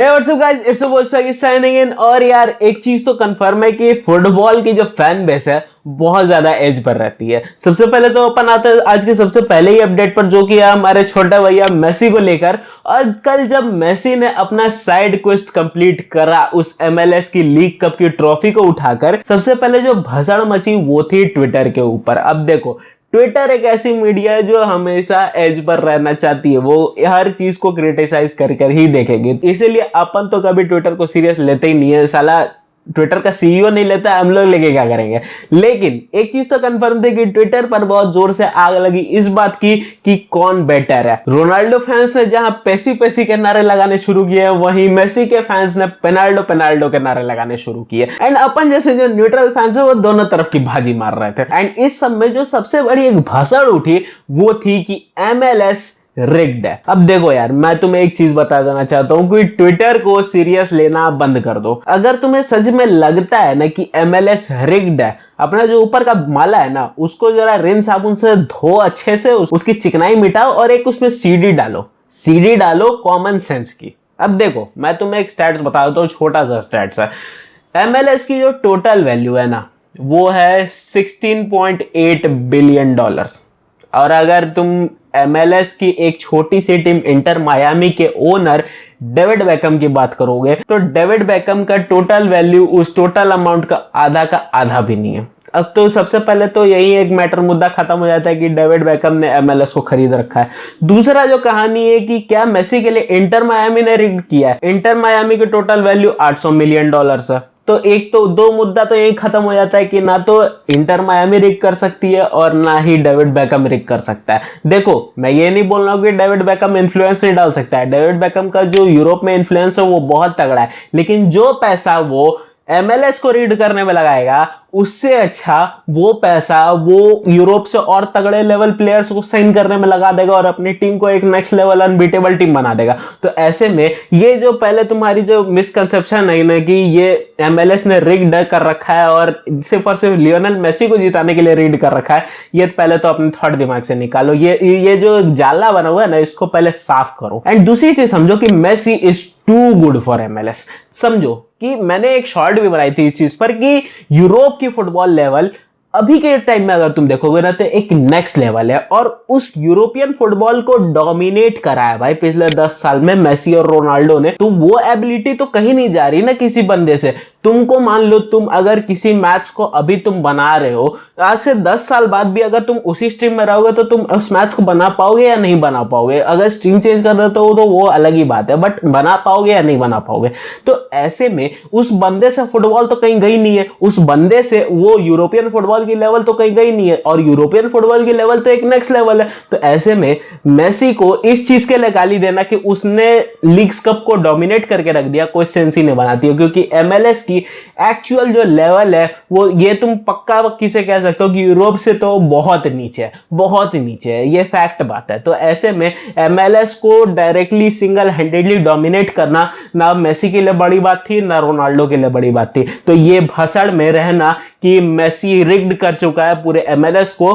Hey, what's up guys? It's your boy Shaggy signing in। और यार एक चीज तो कंफर्म है कि फुटबॉल की जो फैन बेस है बहुत ज्यादा एज पर रहती है। सबसे पहले तो अपन आते हैं आज के सबसे पहले ही अपडेट पर, जो कि है हमारे छोटे भैया मेसी को लेकर। और कल जब मेसी ने अपना साइड क्वेस्ट कंप्लीट करा उस MLS की लीग कप की ट्रॉफी को उठाकर, सबसे पहले जो भसड़ मची वो थी ट्विटर के ऊपर। अब देखो, ट्विटर एक ऐसी मीडिया है जो हमेशा एज पर रहना चाहती है, वो हर चीज को क्रिटिसाइज कर कर ही देखेगी। इसीलिए अपन तो कभी ट्विटर को सीरियस लेते ही नहीं है। साला ट्विटर का सीईओ नहीं लेता, हम लोग लेके क्या करेंगे। लेकिन एक चीज तो कंफर्म थी कि ट्विटर पर बहुत जोर से आग लगी इस बात की कि कौन बेटर है। रोनाल्डो फैंस ने जहां पेसी पेसी के नारे लगाने शुरू किए, वहीं मेसी के फैंस ने पेनाल्डो पेनाल्डो के नारे लगाने शुरू किए। एंड अपन जैसे जो न्यूट्रल फैंस है वो दोनों तरफ की बाजी मार रहे थे। एंड इस सब में जो सबसे बड़ी एक भसड़ उठी वो थी कि MLS रिग्ड है। अब देखो यार, मैं तुम्हें एक चीज बता देना चाहता हूं कि ट्विटर को सीरियस लेना बंद कर दो। अगर तुम्हें सच में लगता है ना कि MLS रिग्ड है, अपना जो ऊपर का माला है ना उसको जरा रिन साबुन से धो अच्छे से, उसकी चिकनाई मिटाओ और एक उसमें सीडी डालो कॉमन सेंस की। अब देखो, मैं तुम्हें एक स्टैट्स बता देता हूं, छोटा सा स्टैट्स है। MLS की जो टोटल वैल्यू है ना वो है $16.8 बिलियन। और अगर तुम MLS की एक छोटी सी टीम इंटर मायामी के ओनर डेविड बेकम की बात करोगे तो डेविड बेकम का टोटल वैल्यू उस टोटल अमाउंट का आधा भी नहीं है। अब तो सबसे पहले तो यही एक मैटर मुद्दा खत्म हो जाता है कि डेविड बेकम ने MLS को खरीद रखा है। दूसरा जो कहानी है कि क्या मेसी के लिए इंटर मायामी ने रिग्ड किया है। इंटर मायामी की टोटल वैल्यू $800 मिलियन है। तो एक तो दो मुद्दा तो यही खत्म हो जाता है कि ना तो इंटर मायामी रिग कर सकती है और ना ही डेविड बेकम रिग कर सकता है। देखो, मैं ये नहीं बोल रहा हूं कि डेविड बेकम इन्फ्लुएंस नहीं डाल सकता है। डेविड बेकम का जो यूरोप में इन्फ्लुएंस है वो बहुत तगड़ा है, लेकिन जो पैसा वो MLS को रीड करने में लगाएगा उससे अच्छा वो पैसा वो यूरोप से और तगड़े लेवल प्लेयर्स को साइन करने में लगा देगा और अपनी टीम को एक नेक्स्ट लेवल अनबीटेबल टीम बना देगा। तो ऐसे में ये जो पहले तुम्हारी जो मिसकंसेप्शन है ना कि ये MLS ने रिग्ड कर रखा है और सिर्फ लियोनेल मेसी को जिताने के लिए रिग्ड कर रखा है, ये पहले तो अपने थॉट दिमाग से निकालो। ये जो जाला बना हुआ है ना इसको पहले साफ करो। एंड दूसरी चीज समझो कि Messi is too good for MLS। समझो कि मैंने एक शॉर्ट भी बनाई थी इस चीज पर कि यूरोप की फुटबॉल लेवल अभी के टाइम में अगर तुम देखोगे ना तो एक नेक्स्ट लेवल है। और उस यूरोपियन फुटबॉल को डोमिनेट करा है भाई पिछले 10 साल में मेसी और रोनाल्डो ने। तो वो एबिलिटी तो कहीं नहीं जा रही ना किसी बंदे से। तुमको मान लो तुम अगर किसी मैच को अभी तुम बना रहे हो, आज से 10 साल बाद भी अगर तुम उसी स्ट्रीम में रहोगे तो तुम उस मैच को बना पाओगे या नहीं बना पाओगे। अगर स्ट्रीम चेंज कर देते हो तो वो अलग ही बात है, बट बना पाओगे या नहीं बना पाओगे। तो ऐसे में उस बंदे से फुटबॉल तो कहीं गई नहीं है, उस बंदे से वो यूरोपियन फुटबॉल की लेवल तो कहीं गई नहीं है, और यूरोपियन फुटबॉल की लेवल तो एक नेक्स्ट लेवल है। तो ऐसे में मेसी को इस चीज के लिए गाली देना कि उसने लीग्स कप को डोमिनेट करके रख दिया कोई सेंस ही नहीं बनाती है, क्योंकि MLS की एक्चुअल जो लेवल है वो ये तुम पक्का पक्की से कह सकते हो कि यूरोप से तो बहुत नीचे है, ये फैक्ट बात है। तो ऐसे में MLS को डायरेक्टली सिंगल हैंडेडली डोमिनेट करना ना मेसी के लिए बड़ी बात थी ना रोनाल्डो के लिए बड़ी बात थी। तो ये भसड़ में रहना कि मेसी रिग्ड कर चुका है पूरे MLS को,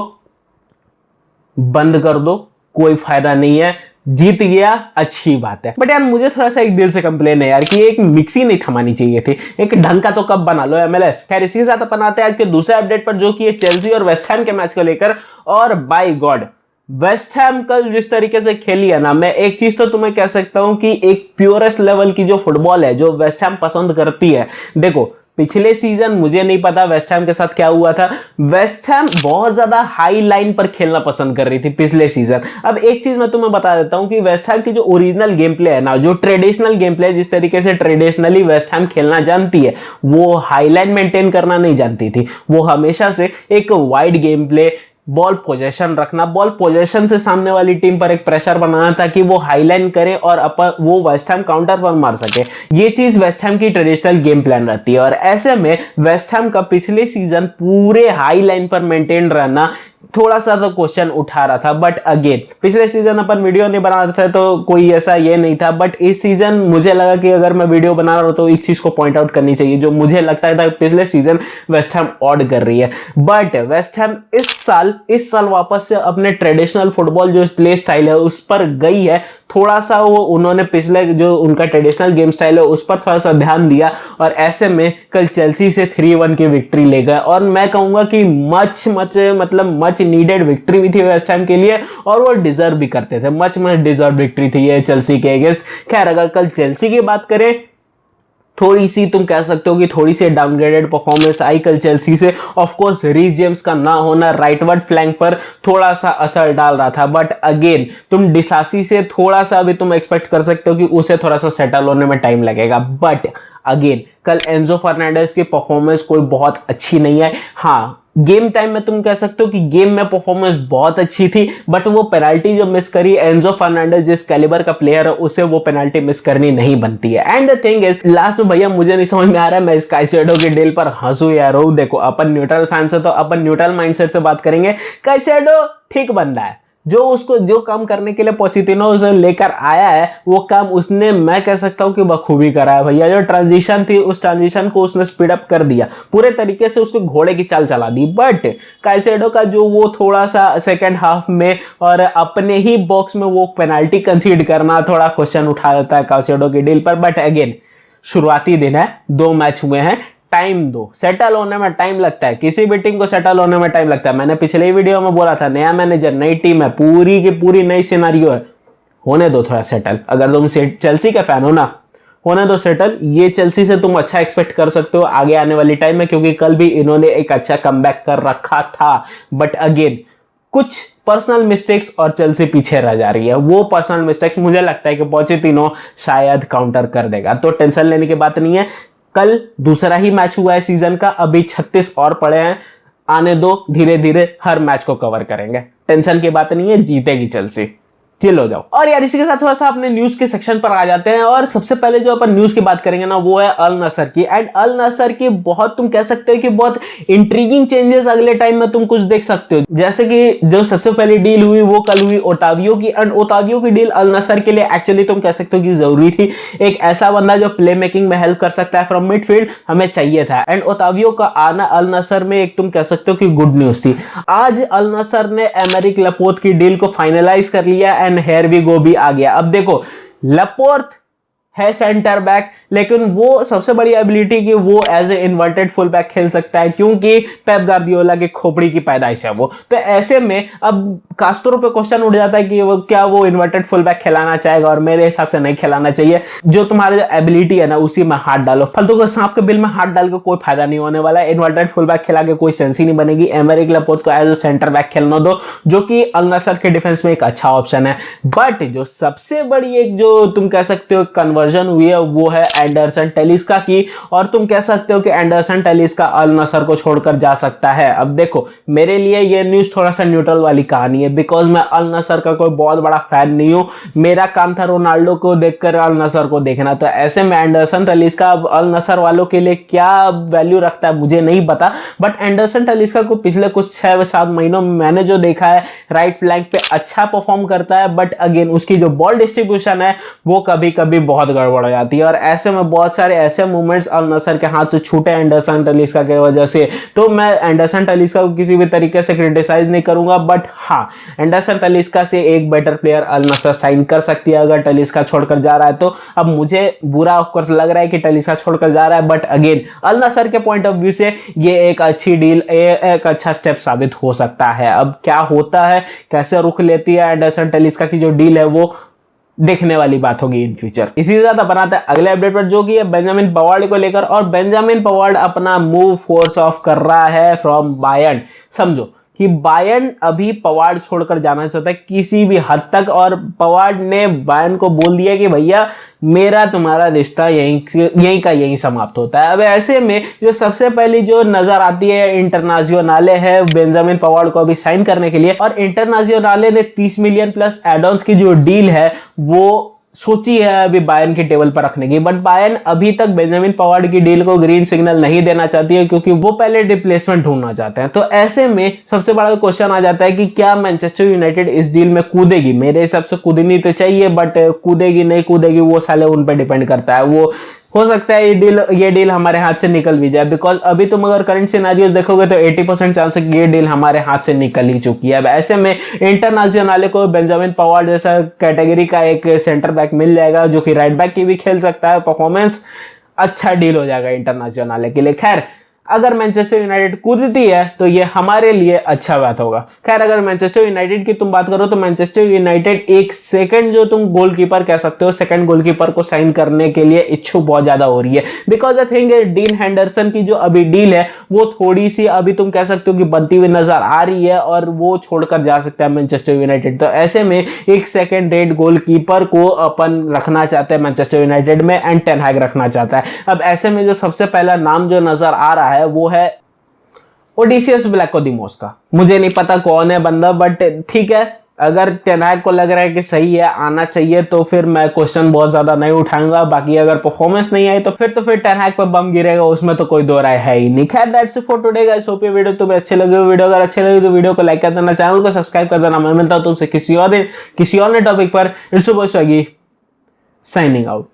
बंद कर दो, कोई फायदा नहीं है। जीत गया अच्छी बात है, बट यार मुझे थोड़ा सा एक दिल से कंप्लेन है यार कि एक मिक्सी नहीं थमानी चाहिए थी, एक ढंग का तो कब बना लो MLS। खैर इसी के साथ अपन आते हैं आज के दूसरे अपडेट पर, जो कि चेल्सी और वेस्ट हैम के मैच को लेकर। और बाय गॉड, वेस्ट हैम कल जिस तरीके से खेली है ना, मैं एक चीज तो तुम्हें कह सकता हूं कि एक प्योरेस्ट लेवल की जो फुटबॉल है जो वेस्ट हैम पसंद करती है। देखो पिछले सीजन मुझे नहीं पता वेस्ट हैम के साथ क्या हुआ था, वेस्ट हैम बहुत ज्यादा हाई लाइन पर खेलना पसंद कर रही थी पिछले सीजन। अब एक चीज मैं तुम्हें बता देता हूं कि वेस्ट हैम की जो ओरिजिनल गेम प्ले है ना, जो ट्रेडिशनल गेम प्ले जिस तरीके से ट्रेडिशनली वेस्ट हैम खेलना जानती है, वो हाई लाइन मेंटेन करना नहीं जानती थी। वो हमेशा से एक wide game play, ball possession रखना, बॉल पोजेशन से सामने वाली टीम पर एक प्रेशर बनाना ताकि वो हाईलाइन करे और वो वेस्ट हैम काउंटर पर मार सके। ये चीज वेस्ट हैम की ट्रेडिशनल गेम प्लान रहती है। और ऐसे में वेस्ट हैम का पिछले सीजन पूरे हाई लाइन पर मेंटेन रहना थोड़ा सा तो क्वेश्चन उठा रहा था। बट अगेन पिछले सीजन अपन वीडियो नहीं बना रहे थे तो कोई ऐसा ये नहीं था, बट इस सीजन मुझे लगा कि अगर मैं वीडियो बना रहा हूं तो इस चीज को पॉइंट आउट करनी चाहिए, जो मुझे लगता था पिछले सीजन वेस्ट हैम ऑड कर रही है। बट वेस्ट हैम इस साल वापस से अपने ट्रेडिशनल फुटबॉल जो प्ले स्टाइल है उस पर गई है। थोड़ा सा वो उन्होंने पिछले जो उनका ट्रेडिशनल गेम स्टाइल है उस पर थोड़ा सा ध्यान दिया और ऐसे में कल चेल्सी से 3-1 की विक्ट्री ले गए। और मैं कहूंगा कि मच नीडेड विक्ट्री भी थी वेस्ट हैम के लिए और वो डिजर्व भी करते थे। मच डिजर्व विक्ट्री थी ये चेल्सी के अगेंस्ट। खैर अगर कल चेल्सी की बात करें, थोड़ी सी तुम कह सकते हो कि थोड़ी सी डाउनग्रेडेड परफॉर्मेंस आई कल चेल्सी से। ऑफ कोर्स रीस जेम्स का ना होना राइटवर्ड फ्लैंक पर थोड़ा सा असर डाल रहा था, बट अगेन तुम डिसासी से थोड़ा सा भी तुम एक्सपेक्ट कर सकते हो कि उसे थोड़ा सा सेटल होने में टाइम लगेगा। बट अगेन कल एंजो फर्नांडिस की परफॉर्मेंस कोई बहुत अच्छी नहीं है। हाँ, गेम टाइम में तुम कह सकते हो कि गेम में परफॉर्मेंस बहुत अच्छी थी, बट वो पेनाल्टी जो मिस करी, एंजो फर्नांडिस जिस कैलिबर का प्लेयर है उसे वो पेनाल्टी मिस करनी नहीं बनती है। And the thing is last में भैया मुझे नहीं समझ में आ रहा है मैं इस काइसेडो के डील पर हंसू या रो। देखो अपन न्यूट्रल फैंस है तो अपन न्यूट्रल माइंडसेट से बात करेंगे। काइसेडो ठीक बंदा है, जो काम करने के लिए पोचेटिनो उसे लेकर आया है वो काम उसने, मैं कह सकता हूं कि बखूबी करा है भैया। जो ट्रांजिशन थी उस ट्रांजिशन को उसने स्पीड अप कर दिया, पूरे तरीके से उसके घोड़े की चाल चला दी। बट काइसेडो का जो वो थोड़ा सा सेकंड हाफ में और अपने ही बॉक्स में वो पेनाल्टी कंसीड करना थोड़ा क्वेश्चन उठा देता है काइसेडो की डील पर। बट अगेन शुरुआती दिन है, 2 मैच हुए हैं, टाइम दो, सेटल होने में टाइम लगता है, किसी भी टीम को सेटल होने में टाइम लगता है। मैंने पिछले ही वीडियो में बोला था नया मैनेजर, नई टीम है, पूरी की पूरी नई सिनारियो है, होने दो थोड़ा सेटल। अगर तुम चेल्सी का फैन हो ना, होने दो सेटल। ये चेल्सी से तुम अच्छा एक्सपेक्ट कर सकते हो आगे आने वाली टाइम में, क्योंकि कल भी इन्होंने एक अच्छा कमबैक कर रखा था। बट अगेन कुछ पर्सनल मिस्टेक्स और चेल्सी पीछे रह जा रही है। वो पर्सनल मिस्टेक्स मुझे लगता है कि पोचेटिनो शायद काउंटर कर देगा, तो टेंशन लेने की बात नहीं है। कल दूसरा ही मैच हुआ है सीजन का, अभी 36 और पड़े हैं, आने दो, धीरे धीरे हर मैच को कवर करेंगे, टेंशन की बात नहीं है, जीतेगी चेल्सी। चिल हो जाओ। और यार इसी के साथ थोड़ा सा अपने न्यूज के सेक्शन पर आ जाते हैं और सबसे पहले जो अपन न्यूज की बात करेंगे ना वो है अल नसर की। एंड अल नसर की बहुत तुम कह सकते हो कि बहुत इंट्रीगिंग चेंजेस अगले टाइम में तुम कुछ देख सकते हो। जैसे कि जो सबसे पहली डील हुई वो कल हुई ओटावियो की। एंड ओटावियो की डील अल नसर के लिए एक्चुअली तुम कह सकते हो कि जरूरी थी। एक ऐसा बंदा जो प्ले मेकिंग में हेल्प कर सकता है फ्रॉम मिडफील्ड हमें चाहिए था। एंड ओटावियो का आना अल नसर में एक तुम कह सकते हो कि गुड न्यूज थी। आज अल नसर ने एमेरिक लपोर्ट की डील को फाइनलाइज कर लिया एंड हेयर वी गो भी आ गया। अब देखो लपोर्ट है सेंटर बैक, लेकिन वो सबसे बड़ी एबिलिटी कि वो as a inverted full back खेल सकता है, क्योंकि पेप गार्दियोला के खोपड़ी की पैदाइश है वो। तो ऐसे में अब कास्टरो पे क्वेश्चन उठ जाता है कि वो क्या वो इन्वर्टेड फुल बैक खिलाना चाहेगा, और मेरे हिसाब से नहीं खिलाना चाहिए। जो तुम्हारे एबिलिटी है ना उसी में हाथ डालो, फालतू को सांप के बिल में हाथ डाल के कोई फायदा नहीं होने वाला है। इन्वर्टेड फुल बैक खिला के कोई सेंस ही नहीं बनेगी। एमेरिक लपोर्ट को एज ए सेंटर बैक खेलना दो, जो कि अल नसर के डिफेंस में एक अच्छा ऑप्शन है। बट जो सबसे बड़ी एक जो तुम कह सकते हो कन्वर्जन हुई है वो है एंडरसन टेलिस्का की। और तुम कह सकते हो कि एंडरसन टेलिस्का अल नसर को छोड़कर जा सकता है। अब देखो मेरे लिए ये न्यूज थोड़ा सा न्यूट्रल वाली कहानी है, बिकॉज मैं अल नसर का कोई बहुत बड़ा फैन नहीं हूं। मेरा काम था रोनाल्डो को देखकर अल नसर को देखना, तो ऐसे में एंडरसन टेलिस्का अल नसर वालों के लिए क्या वैल्यू रखता है मुझे नहीं पता। बट एंडरसन टेलिस्का को पिछले कुछ 6-7 महीनों में मैंने जो देखा है राइट फ्लैंक पे अच्छा परफॉर्म करता है। बट अगेन उसकी जो बॉल डिस्ट्रीब्यूशन है वो कभी कभी बहुत गड़बड़ हो जाती है, और ऐसे में बहुत सारे ऐसे मूवमेंट्स अल नसर के हाथ से छूटे एंडरसन टेलिस्का की वजह से। तो मैं एंडरसन टेलिस्का को किसी भी तरीके से क्रिटिसाइज नहीं करूंगा, बट हाँ एंडरसन टेलिस्का से एक बेटर प्लेयर अल नसर साइन कर सकती है अगर टेलिस्का छोड़कर जा रहा है तो। अब मुझे बुरा ऑफ कोर्स लग रहा है कि टेलिस्का छोड़कर जा रहा है, बट अगेन अल नसर के पॉइंट ऑफ व्यू से ये एक अच्छी डील, एक अच्छा स्टेप साबित हो सकता है। अब क्या होता है, कैसे रुख लेती है एंडरसन टेलिस्का की जो डील है वो देखने वाली बात होगी इन फ्यूचर। इसी के साथ बनाते हैं अगले अपडेट पर, जो कि है बेंजामिन पवार्ड को लेकर। और बेंजामिन पवार्ड अपना मूव फोर्स ऑफ कर रहा है फ्रॉम बायर्न। समझो कि बायर्न अभी पवार्ड छोड़कर जाना चाहता है किसी भी हद तक, और पवार्ड ने बायर्न को बोल दिया कि भैया मेरा तुम्हारा रिश्ता यहीं का यहीं समाप्त होता है। अब ऐसे में जो सबसे पहली जो नजर आती है इंटरनेशनल है बेंजामिन पवार्ड को अभी साइन करने के लिए, और इंटरनेशनल ने 30 मिलियन प्लस एड ऑन्स की जो डील है वो सोची है अभी बायर्न के टेबल पर रखने की, बट बायर्न अभी तक बेंजामिन पवार्ड की डील को ग्रीन सिग्नल नहीं देना चाहती है क्योंकि वो पहले रिप्लेसमेंट ढूंढना चाहते हैं। तो ऐसे में सबसे बड़ा क्वेश्चन आ जाता है कि क्या मैनचेस्टर यूनाइटेड इस डील में कूदेगी। मेरे हिसाब से कूदनी तो चाहिए, बट कूदेगी नहीं कूदेगी वो साले उन पर डिपेंड करता है। वो हो सकता है ये डील हमारे हाथ से निकल भी जाए, बिकॉज अभी तुम अगर करंट सिनेरियो देखोगे तो 80% चांस है कि ये डील हमारे हाथ से निकल ही चुकी है। अब ऐसे में इंटरनेशनल को बेंजामिन पवार्ड जैसा कैटेगरी का एक सेंटर बैक मिल जाएगा जो कि राइट बैक की भी खेल सकता है। परफॉर्मेंस अच्छा डील हो जाएगा इंटरनेशनल के लिए। खैर अगर मैनचेस्टर यूनाइटेड कूदती है तो ये हमारे लिए अच्छा बात होगा। खैर अगर मैनचेस्टर यूनाइटेड की तुम बात करो तो मैनचेस्टर यूनाइटेड एक सेकंड जो तुम गोलकीपर कह सकते हो, सेकंड गोलकीपर को साइन करने के लिए इच्छुक बहुत ज्यादा हो रही है। Because I think dean Henderson की जो अभी डील है वो थोड़ी सी अभी तुम कह सकते हो कि बनती हुई नजर आ रही है और वो छोड़कर जा सकता है मैनचेस्टर यूनाइटेड। तो ऐसे में एक सेकंड रेट गोलकीपर को अपन रखना चाहते हैं मैनचेस्टर यूनाइटेड में, एंड टेन हैग रखना चाहता है। अब ऐसे में जो सबसे पहला नाम जो नजर आ रहा है वो है ओडिसियस ब्लैकोदिमोस का। मुझे नहीं पता कौन है बंदा, बट ठीक है, अगर टेन हैग को लग रहा है कि सही है आना चाहिए तो फिर मैं क्वेश्चन बहुत ज्यादा नहीं उठाऊंगा। बाकी अगर परफॉर्मेंस नहीं आई तो फिर टेन हैग पर बम गिरेगा, उसमें तो कोई दो राय है ही नहीं। खैर that's it for today guys, hope ये वीडियो तुम्हें अच्छे लगे। वीडियो अगर अच्छे लगे तो वीडियो को लाइक कर देना, चैनल को सब्सक्राइब कर देना। मैं मिलता हूं तुमसे किसी और दिन किसी और नए टॉपिक पर। It's your boy Swiggy signing out.